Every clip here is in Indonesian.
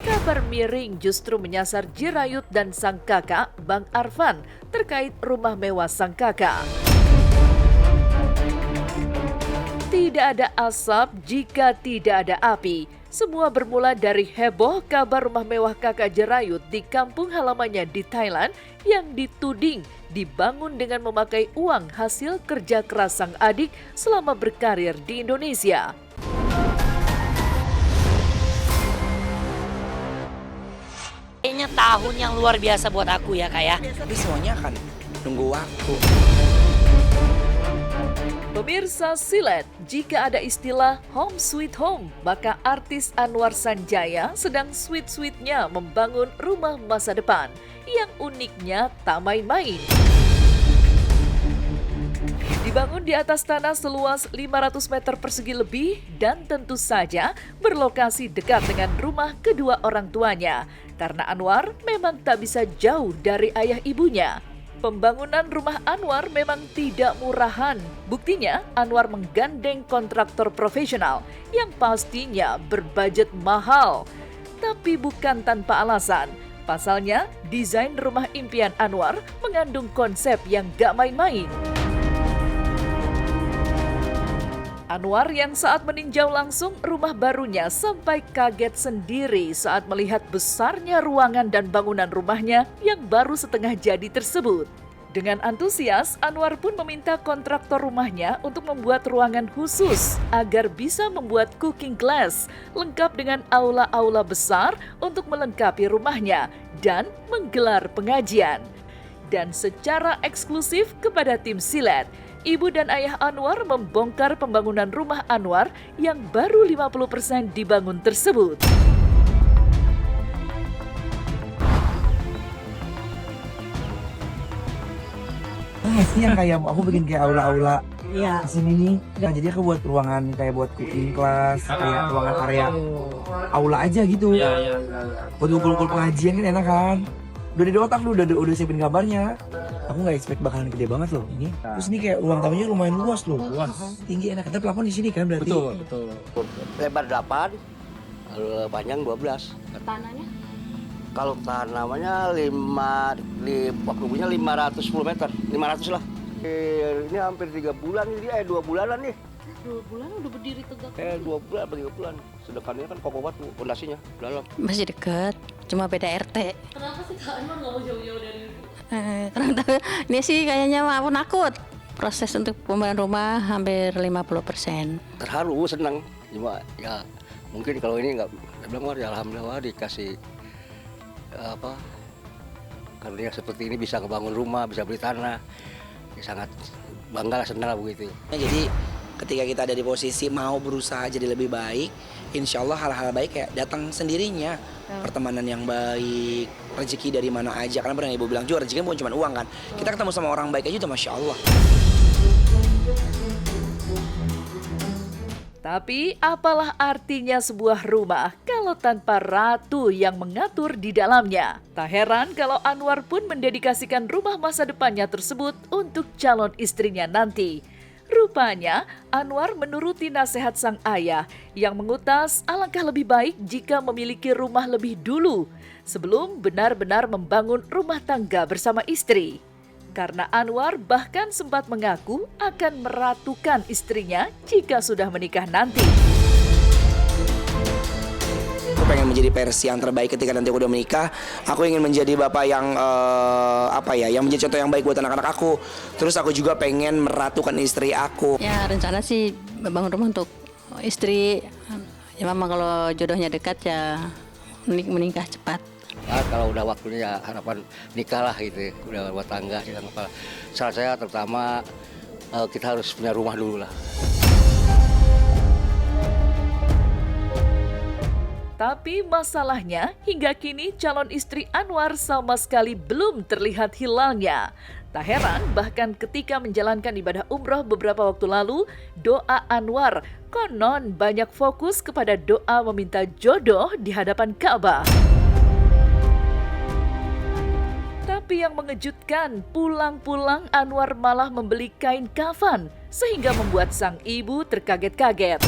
Kabar miring justru menyasar Jirayut dan sang kakak, Bang Arfan, terkait rumah mewah sang kakak. Tidak ada asap jika tidak ada api. Semua bermula dari heboh kabar rumah mewah kakak Jirayut di kampung halamannya di Thailand yang dituding dibangun dengan memakai uang hasil kerja keras sang adik selama berkarir di Indonesia. Kayaknya tahun yang luar biasa buat aku ya Kak ya. Tapi semuanya akan nunggu waktu. Pemirsa Silet, jika ada istilah home sweet home, maka artis Anwar Sanjaya sedang sweet-sweetnya membangun rumah masa depan yang uniknya tak main-main. Dibangun di atas tanah seluas 500 meter persegi lebih dan tentu saja berlokasi dekat dengan rumah kedua orang tuanya. Karena Anwar memang tak bisa jauh dari ayah ibunya. Pembangunan rumah Anwar memang tidak murahan. Buktinya Anwar menggandeng kontraktor profesional yang pastinya berbudget mahal. Tapi bukan tanpa alasan. Pasalnya, desain rumah impian Anwar mengandung konsep yang gak main-main. Anwar yang saat meninjau langsung rumah barunya sampai kaget sendiri saat melihat besarnya ruangan dan bangunan rumahnya yang baru setengah jadi tersebut. Dengan antusias, Anwar pun meminta kontraktor rumahnya untuk membuat ruangan khusus agar bisa membuat cooking class lengkap dengan aula-aula besar untuk melengkapi rumahnya dan menggelar pengajian. Dan secara eksklusif kepada tim Silet, ibu dan ayah Anwar membongkar pembangunan rumah Anwar yang baru 50% dibangun tersebut. Sih yang kayak aku bikin kayak aula-aula Iya. sini nih. Nah, jadi aku buat ruangan kayak buat cooking class, kayak ruangan area aula aja gitu. Buat ngumpul-ngumpul pengajian kan enak kan. Udah di otak lu, udah siapin gambarnya. Aku nggak expect bakalan gede banget loh ini. Terus ini kayak ruang tamunya lumayan luas loh. Tinggi enak. Kita plafon di sini kan berarti. Betul. Lebar 8, panjang 12. Tanahnya? Kalau tanamnya 510 meter, 500 lah. Ini hampir 3 bulan, ini 2 bulanan nih. 2 bulan udah berdiri tegak. 2 bulan, 3 bulan. Sedangkan ini kan kokoh banget fondasinya, dalam. Masih deket, cuma beda RT. Kenapa sih Kak Anwar nggak mau jauh-jauh dari ibu? Kurang tahu, ini sih kayaknya aku nakut. Proses untuk pembangunan rumah hampir 50%. Terharu, senang. Cuma ya mungkin kalau ini nggak bilang wah ya alhamdulillah dikasih karena seperti ini bisa ngebangun rumah, bisa beli tanah. Ya, sangat bangga lah, senang lah begitu. Jadi ketika kita ada di posisi mau berusaha jadi lebih baik, insya Allah hal-hal baik kayak datang sendirinya. Pertemanan yang baik, rezeki dari mana aja. Karena pernah ibu bilang juga rezeki bukan cuma uang kan. Kita ketemu sama orang baik aja udah Masya Allah. Tapi apalah artinya sebuah rumah kalau tanpa ratu yang mengatur di dalamnya? Tak heran kalau Anwar pun mendedikasikan rumah masa depannya tersebut untuk calon istrinya nanti. Rupanya, Anwar menuruti nasihat sang ayah yang mengutas alangkah lebih baik jika memiliki rumah lebih dulu sebelum benar-benar membangun rumah tangga bersama istri. Karena Anwar bahkan sempat mengaku akan meratukan istrinya jika sudah menikah nanti. Aku pengen menjadi versi yang terbaik ketika nanti aku udah menikah. Aku ingin menjadi bapak yang yang menjadi contoh yang baik buat anak-anak aku. Terus aku juga pengen meratukan istri aku. Ya rencana sih bangun rumah untuk istri. Ya memang kalau jodohnya dekat ya menikah cepat. Kalau udah waktunya ya harapan nikah lah gitu, udah buat tangga. Saran saya terutama kita harus punya rumah dulu lah. Tapi masalahnya hingga kini calon istri Anwar sama sekali belum terlihat hilalnya. Tak heran bahkan ketika menjalankan ibadah umroh beberapa waktu lalu, doa Anwar konon banyak fokus kepada doa meminta jodoh di hadapan Ka'bah. Tapi yang mengejutkan, pulang-pulang Anwar malah membeli kain kafan sehingga membuat sang ibu terkaget-kaget.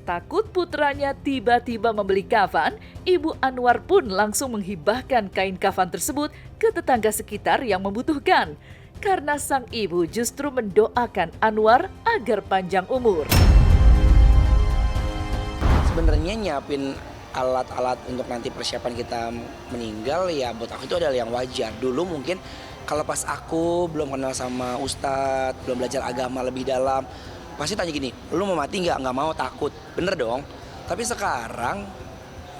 Takut putranya tiba-tiba membeli kafan, Ibu Anwar pun langsung menghibahkan kain kafan tersebut ke tetangga sekitar yang membutuhkan. Karena sang ibu justru mendoakan Anwar agar panjang umur. Sebenarnya nyiapin alat-alat untuk nanti persiapan kita meninggal ya buat aku itu adalah yang wajar. Dulu mungkin kalau pas aku belum kenal sama ustadz, belum belajar agama lebih dalam, pasti tanya gini, lu mau mati nggak? Nggak mau, takut. Bener dong. Tapi sekarang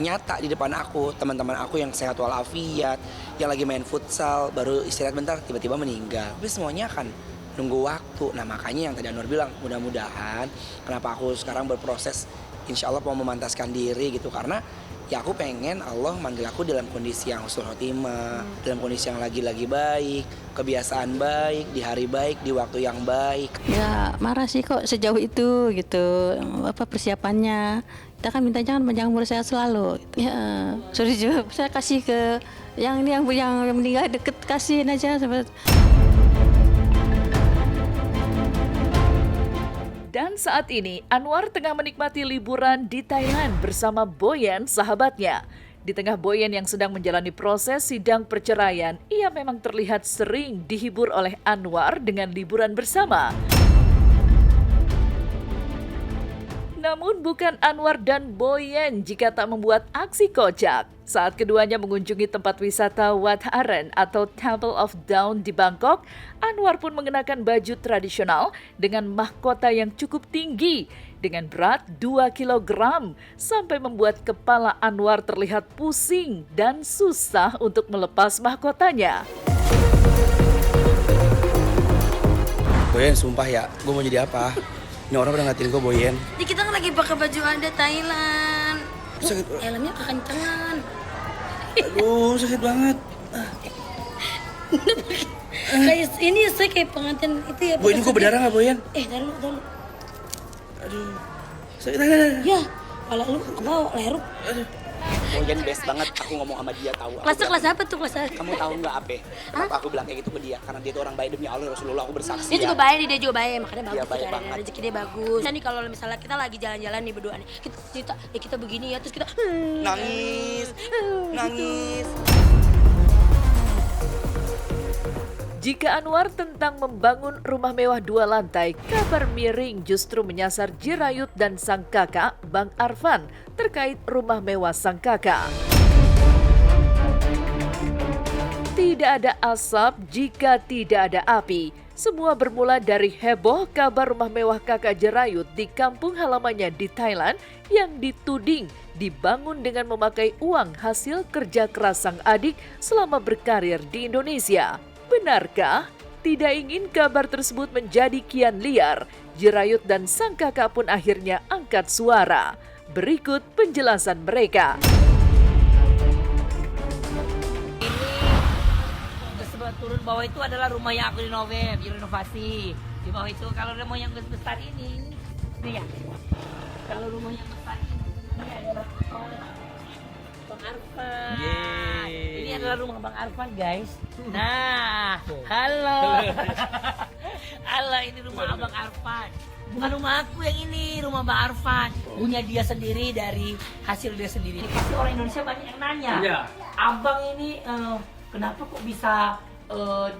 nyata di depan aku, teman-teman aku yang sehat walafiat, yang lagi main futsal, baru istirahat bentar, tiba-tiba meninggal. Tapi semuanya akan nunggu waktu. Nah makanya yang tadi Anwar bilang, mudah-mudahan kenapa aku sekarang berproses, insya Allah mau memantaskan diri gitu. Karena ya aku pengen Allah manggil aku dalam kondisi yang husnul khotimah, dalam kondisi yang lagi-lagi baik, kebiasaan baik, di hari baik, di waktu yang baik. Ya marah sih kok sejauh itu gitu, apa persiapannya. Kita kan minta jangan panjang umur, sehat selalu. Ya, sorry juga saya kasih ke yang meninggal deket, kasihin aja. Dan saat ini, Anwar tengah menikmati liburan di Thailand bersama Boyen, sahabatnya. Di tengah Boyen yang sedang menjalani proses sidang perceraian, ia memang terlihat sering dihibur oleh Anwar dengan liburan bersama. Namun bukan Anwar dan Boyen jika tak membuat aksi kocak. Saat keduanya mengunjungi tempat wisata Wat Arен atau Temple of Dawn di Bangkok, Anwar pun mengenakan baju tradisional dengan mahkota yang cukup tinggi dengan berat 2 kg sampai membuat kepala Anwar terlihat pusing dan susah untuk melepas mahkotanya. Boyen, sumpah ya, gue mau jadi apa? Ini orang udah ngatain gue, Boyen. Jadi kita kan lagi pakai baju ada Thailand. Sakit. Helmnya kekencangan. Aduh, sakit banget. Kayak ini saya kayak pengantin itu ya. Boyen, gue berdarah nggak, Boyen? Taruh. Aduh, sakit. Ya, kepala lu ke bawah, leher lu. Boyen best banget, aku ngomong sama dia tahu. Kelas apa tuh kelas? Kamu tahu nggak apa? Kenapa aku bilang kayak gitu ke dia? Karena dia tuh orang baik, demi Allah Rasulullah, aku bersaksi. Dia juga ya. baik, dia juga baik, makanya Dia bagus. baik banget. Rezeki dia bagus. Nah nih kalau misalnya kita lagi jalan-jalan nih berdua nih, kita begini ya, terus kita nangis. Jika Anwar tentang membangun rumah mewah 2 lantai, kabar miring justru menyasar Jirayut dan sang kakak, Bang Arfan, terkait rumah mewah sang kakak. Tidak ada asap jika tidak ada api. Semua bermula dari heboh kabar rumah mewah kakak Jirayut di kampung halamannya di Thailand yang dituding dibangun dengan memakai uang hasil kerja keras sang adik selama berkarir di Indonesia. Benarkah? Tidak ingin kabar tersebut menjadi kian liar, Jirayut dan sang kakak pun akhirnya angkat suara. Berikut penjelasan mereka. Turun bawah itu adalah rumah yang aku direnovasi. Di bawah itu kalau rumah yang besar ini ya. Kalau rumah yang besar ini adalah Bang Arfan. Ini adalah rumah Bang Arfan, guys. Nah, halo. Halo, ini rumah Abang Arfan. Bukan rumah aku yang ini, rumah Bang Arfan. Punya dia sendiri dari hasil dia sendiri. Pasti orang Indonesia banyak yang nanya. Iya. Abang ini kenapa kok bisa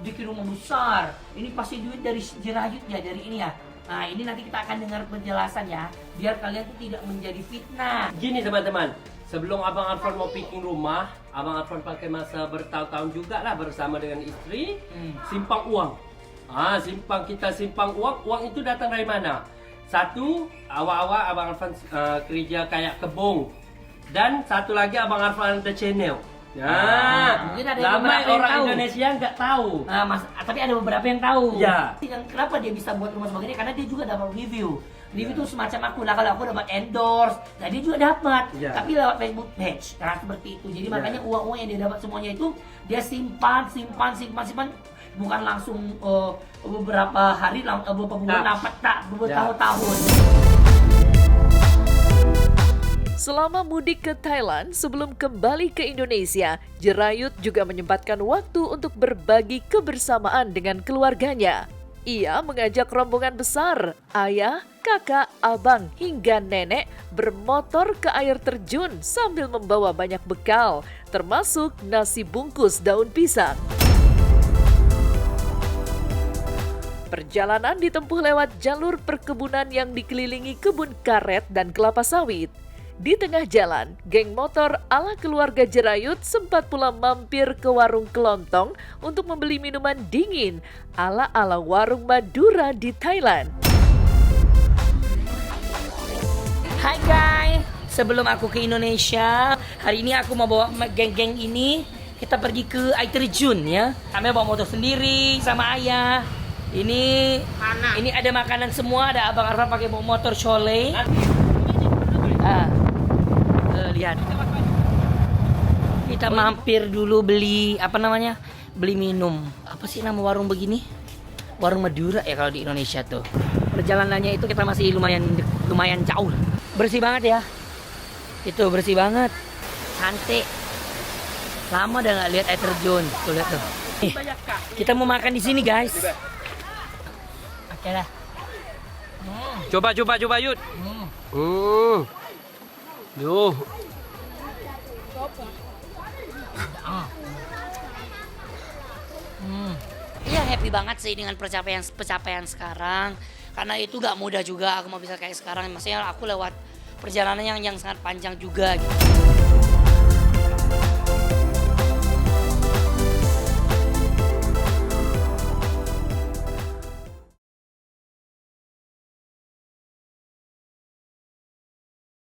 bikin rumah besar? Ini pasti duit dari Jirayut ya, dari ini ya. Nah ini nanti kita akan dengar penjelasan ya, biar kalian tuh tidak menjadi fitnah. Gini teman-teman, sebelum Abang Arfan mau bikin rumah, Abang Arfan pakai masa bertahun-tahun juga lah bersama dengan istri, simpang uang. Kita simpang uang. Uang itu datang dari mana? Satu, awal-awal Abang Arfan kerja kayak kebun. Dan satu lagi Abang Arfan ada channel. Mungkin ada lama beberapa yang orang tahu. Indonesia nggak tahu. Tapi ada beberapa yang tahu. Ya. Kenapa dia bisa buat rumah sebagainya? Karena dia juga dapat review. Review itu semacam aku lah, kalau aku dapat endorse, nah dia juga dapat. Ya. Tapi lewat Facebook page. Nah seperti itu. Jadi makanya uang-uang yang dia dapat semuanya itu dia simpan. Bukan langsung beberapa hari, beberapa bulan, bertahun-tahun. Selama mudik ke Thailand sebelum kembali ke Indonesia, Jirayut juga menyempatkan waktu untuk berbagi kebersamaan dengan keluarganya. Ia mengajak rombongan besar, ayah, kakak, abang, hingga nenek bermotor ke air terjun sambil membawa banyak bekal, termasuk nasi bungkus daun pisang. Perjalanan ditempuh lewat jalur perkebunan yang dikelilingi kebun karet dan kelapa sawit. Di tengah jalan, geng motor ala keluarga Jerayut sempat pula mampir ke warung kelontong untuk membeli minuman dingin ala-ala warung Madura di Thailand. Hai guys, sebelum aku ke Indonesia, hari ini aku mau bawa geng-geng ini. Kita pergi ke air terjun ya. Kami bawa motor sendiri sama ayah. Ini ada makanan semua, ada Abang Arfan pakai motor Chole. Lihat. Kita mampir dulu beli beli minum. Apa sih nama warung begini? Warung Madura ya kalau di Indonesia tuh. Perjalanannya itu kita masih lumayan jauh. Bersih banget ya. Itu bersih banget. Cantik. Lama udah nggak lihat air terjun. Tuh lihat tuh. Kita mau makan di sini guys. Oke lah. Coba Yud. Duh. Iya happy banget sih dengan pencapaian sekarang. Karena itu gak mudah juga aku mau bisa kayak sekarang. Maksudnya aku lewat perjalanan yang sangat panjang juga gitu.